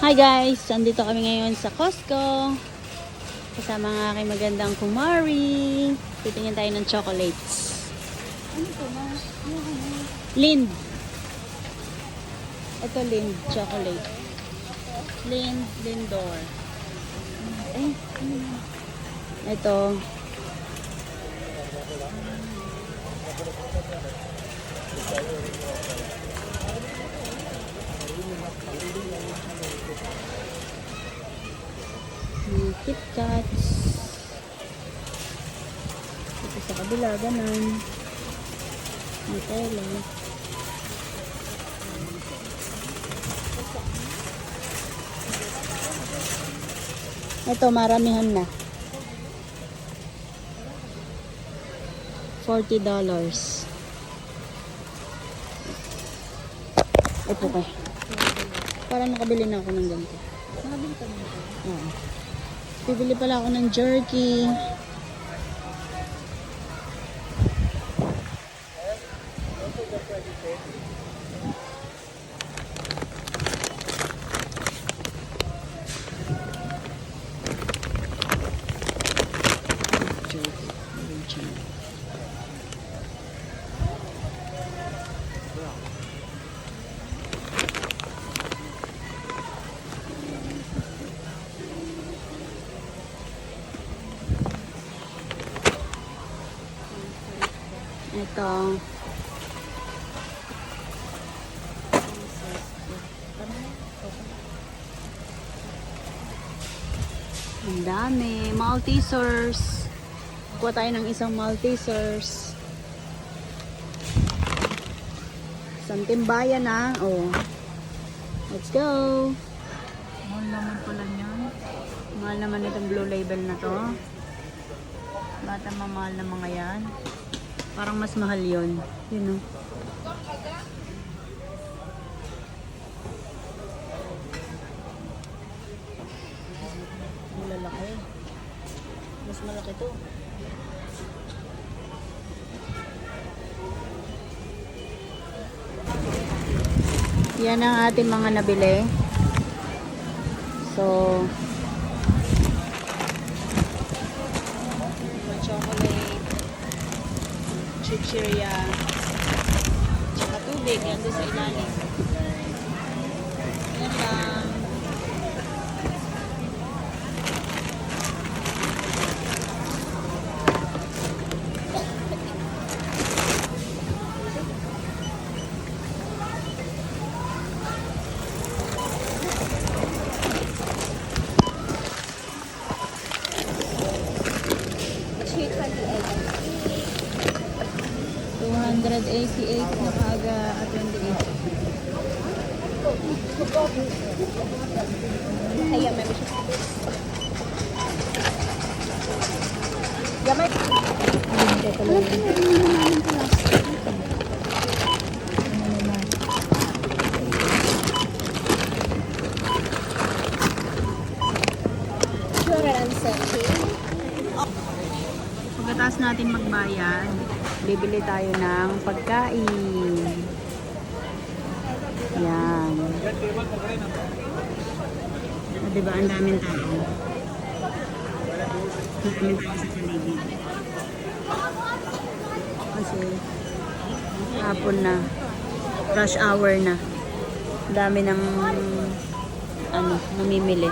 Hi guys! Andito kami ngayon sa Costco. Kasama ang aking magandang kumari. Titingin tayo ng chocolates. Ano to, ma? Lind. Ito Lind chocolate. Lindor. Eh, ano yan? Ito. Kit Kats. Ito sa kabila, ganun. Nutella. Ito, maramihan na. $40. Ito kay. Para nakabili na ako ng ganito. Nakabili ka nito? Oo. Bibili pala ako ng jerky. Jerky. Original. Ito. Ang dami. Maltesers. Kuha tayo ng isang Maltesers. Isang timbayan na. Oh. Let's go. Mahal naman pala niyan. Mahal naman itong blue label na to. Bata mamahal na mga yan. Parang mas mahal yun. Yun o. Malalaki. Mas malaki to. Yan ang ating mga nabili. So, chocolate, chichirya, tsaka tubig. Yan doon sa ilalim. Yan lang. $288 na kaga at 28. Kaya may siya. Gamay. Ito pala yun. Pagkatapos natin magbayad, bibili tayo ng pagkain. Yan. O, diba? Ang daming tao. Ang daming tao sa paligid. Kasi hapon na. Rush hour na. Ang dami ng namimili.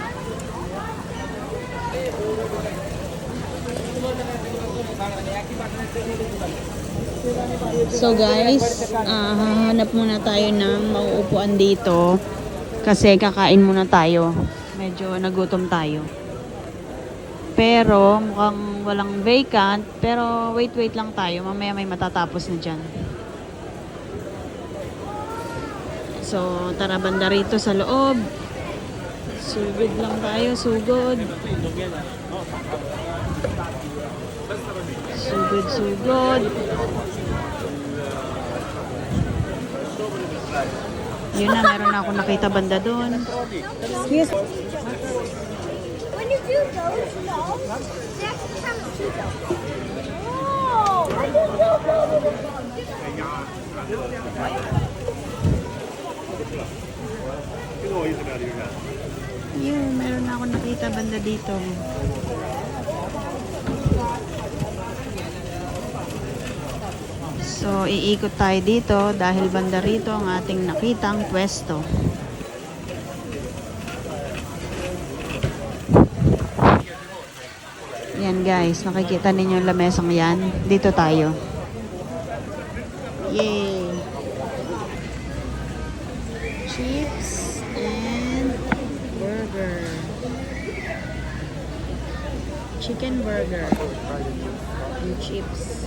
So guys, hahanap muna tayo ng mauupuan dito kasi kakain muna tayo. Medyo nagutom tayo. Pero mukhang walang vacant, pero wait lang tayo. Mamaya may matatapos na dyan. So tara banda rito sa loob. Sugod lang tayo, sugod. Sugod. Yun na, meron na ako nakita banda doon. Yes. When you do those dolls, they actually come with two dolls. Oh, I didn't know that. Yun, meron na ako nakita banda dito. So, iikot tayo dito dahil banda rito ang ating nakitang pwesto. Yan guys, nakikita ninyo yung lamesang yan. Dito tayo. Yay! Chips and burger. Chicken burger. And chips.